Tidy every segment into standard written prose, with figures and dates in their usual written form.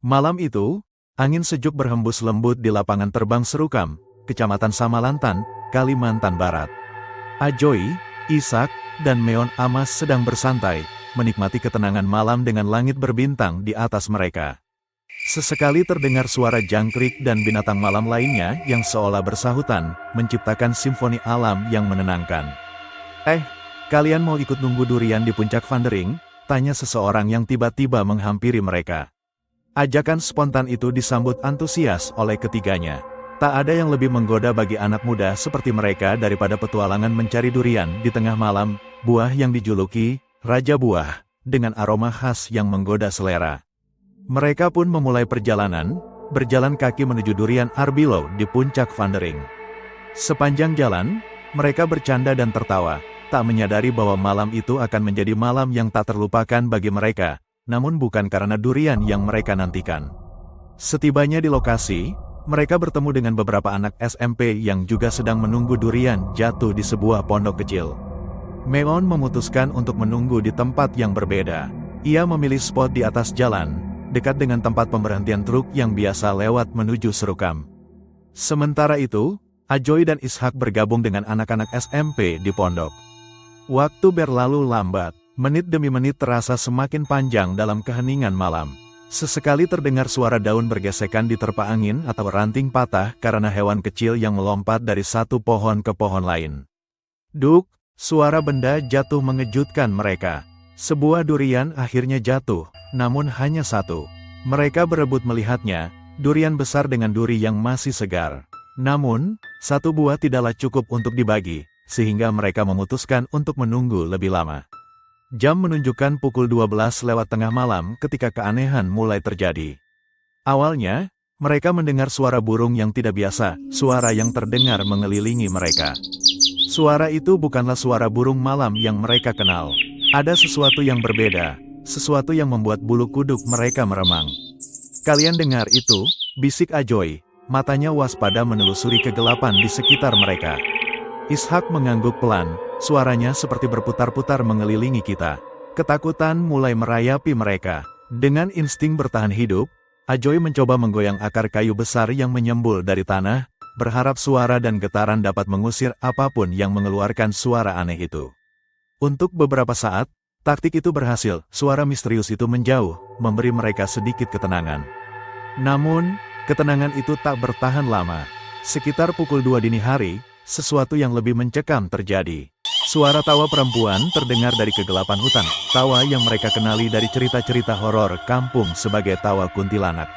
Malam itu, angin sejuk berhembus lembut di lapangan terbang Serukam, Kecamatan Samalantan, Kalimantan Barat. Ajoy, Ishak, dan Meon Amas sedang bersantai, menikmati ketenangan malam dengan langit berbintang di atas mereka. Sesekali terdengar suara jangkrik dan binatang malam lainnya yang seolah bersahutan, menciptakan simfoni alam yang menenangkan. Kalian mau ikut nunggu durian di puncak Vandering? Tanya seseorang yang tiba-tiba menghampiri mereka. Ajakan spontan itu disambut antusias oleh ketiganya. Tak ada yang lebih menggoda bagi anak muda seperti mereka daripada petualangan mencari durian di tengah malam, buah yang dijuluki Raja Buah, dengan aroma khas yang menggoda selera. Mereka pun memulai perjalanan, berjalan kaki menuju durian Arbilo di puncak Vandering. Sepanjang jalan, mereka bercanda dan tertawa, tak menyadari bahwa malam itu akan menjadi malam yang tak terlupakan bagi mereka, namun bukan karena durian yang mereka nantikan. Setibanya di lokasi, mereka bertemu dengan beberapa anak SMP yang juga sedang menunggu durian jatuh di sebuah pondok kecil. Meon memutuskan untuk menunggu di tempat yang berbeda. Ia memilih spot di atas jalan, dekat dengan tempat pemberhentian truk yang biasa lewat menuju Serukam. Sementara itu, Ajoy dan Ishak bergabung dengan anak-anak SMP di pondok. Waktu berlalu lambat, menit demi menit terasa semakin panjang dalam keheningan malam. Sesekali terdengar suara daun bergesekan diterpa angin atau ranting patah karena hewan kecil yang melompat dari satu pohon ke pohon lain. Duk, suara benda jatuh mengejutkan mereka. Sebuah durian akhirnya jatuh, namun hanya satu. Mereka berebut melihatnya, durian besar dengan duri yang masih segar. Namun, satu buah tidaklah cukup untuk dibagi, sehingga mereka memutuskan untuk menunggu lebih lama. Jam menunjukkan pukul 12 lewat tengah malam ketika keanehan mulai terjadi. Awalnya, mereka mendengar suara burung yang tidak biasa, suara yang terdengar mengelilingi mereka. Suara itu bukanlah suara burung malam yang mereka kenal. Ada sesuatu yang berbeda, sesuatu yang membuat bulu kuduk mereka meremang. Kalian dengar itu? Bisik Ajoy, matanya waspada menelusuri kegelapan di sekitar mereka. Ishak mengangguk pelan, suaranya seperti berputar-putar mengelilingi kita. Ketakutan mulai merayapi mereka. Dengan insting bertahan hidup, Ajoy mencoba menggoyang akar kayu besar yang menyembul dari tanah, berharap suara dan getaran dapat mengusir apapun yang mengeluarkan suara aneh itu. Untuk beberapa saat, taktik itu berhasil, suara misterius itu menjauh, memberi mereka sedikit ketenangan. Namun, ketenangan itu tak bertahan lama. Sekitar pukul 2 dini hari, sesuatu yang lebih mencekam terjadi. Suara tawa perempuan terdengar dari kegelapan hutan, tawa yang mereka kenali dari cerita-cerita horor kampung sebagai tawa kuntilanak.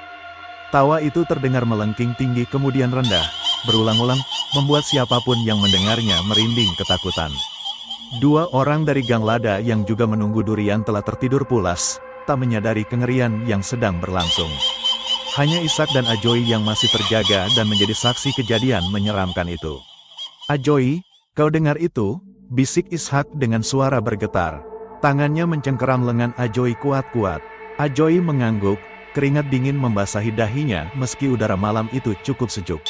Tawa itu terdengar melengking tinggi kemudian rendah, berulang-ulang, membuat siapapun yang mendengarnya merinding ketakutan. 2 orang dari gang lada yang juga menunggu durian telah tertidur pulas, tak menyadari kengerian yang sedang berlangsung. Hanya Ishak dan Ajoy yang masih terjaga dan menjadi saksi kejadian menyeramkan itu. Ajoy, kau dengar itu? Bisik Ishak dengan suara bergetar. Tangannya mencengkeram lengan Ajoy kuat-kuat. Ajoy mengangguk, keringat dingin membasahi dahinya meski udara malam itu cukup sejuk.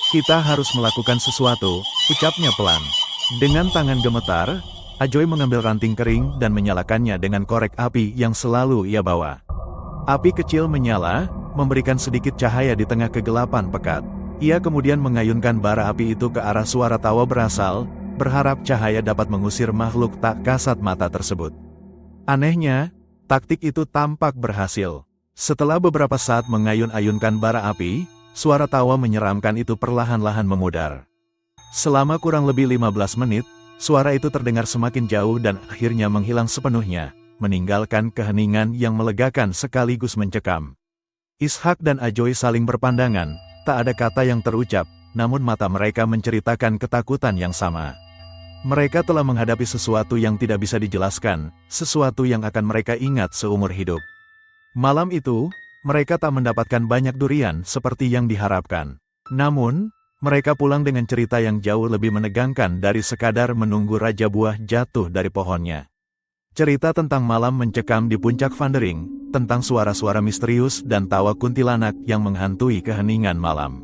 Kita harus melakukan sesuatu, ucapnya pelan. Dengan tangan gemetar, Ajoy mengambil ranting kering dan menyalakannya dengan korek api yang selalu ia bawa. Api kecil menyala, memberikan sedikit cahaya di tengah kegelapan pekat. Ia kemudian mengayunkan bara api itu ke arah suara tawa berasal, berharap cahaya dapat mengusir makhluk tak kasat mata tersebut. Anehnya, taktik itu tampak berhasil. Setelah beberapa saat mengayun-ayunkan bara api, suara tawa menyeramkan itu perlahan-lahan memudar. Selama kurang lebih 15 menit, suara itu terdengar semakin jauh dan akhirnya menghilang sepenuhnya, meninggalkan keheningan yang melegakan sekaligus mencekam. Ishak dan Ajoy saling berpandangan. Tak ada kata yang terucap, namun mata mereka menceritakan ketakutan yang sama. Mereka telah menghadapi sesuatu yang tidak bisa dijelaskan, sesuatu yang akan mereka ingat seumur hidup. Malam itu, mereka tak mendapatkan banyak durian seperti yang diharapkan. Namun, mereka pulang dengan cerita yang jauh lebih menegangkan dari sekadar menunggu Raja Buah jatuh dari pohonnya. Cerita tentang malam mencekam di puncak Vandering, tentang suara-suara misterius dan tawa kuntilanak yang menghantui keheningan malam.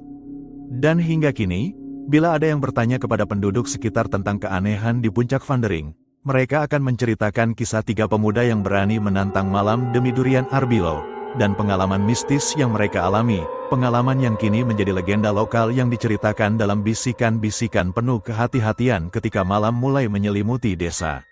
Dan hingga kini, bila ada yang bertanya kepada penduduk sekitar tentang keanehan di puncak Vandering, mereka akan menceritakan kisah 3 pemuda yang berani menantang malam demi durian Arbilo, dan pengalaman mistis yang mereka alami, pengalaman yang kini menjadi legenda lokal yang diceritakan dalam bisikan-bisikan penuh kehati-hatian ketika malam mulai menyelimuti desa.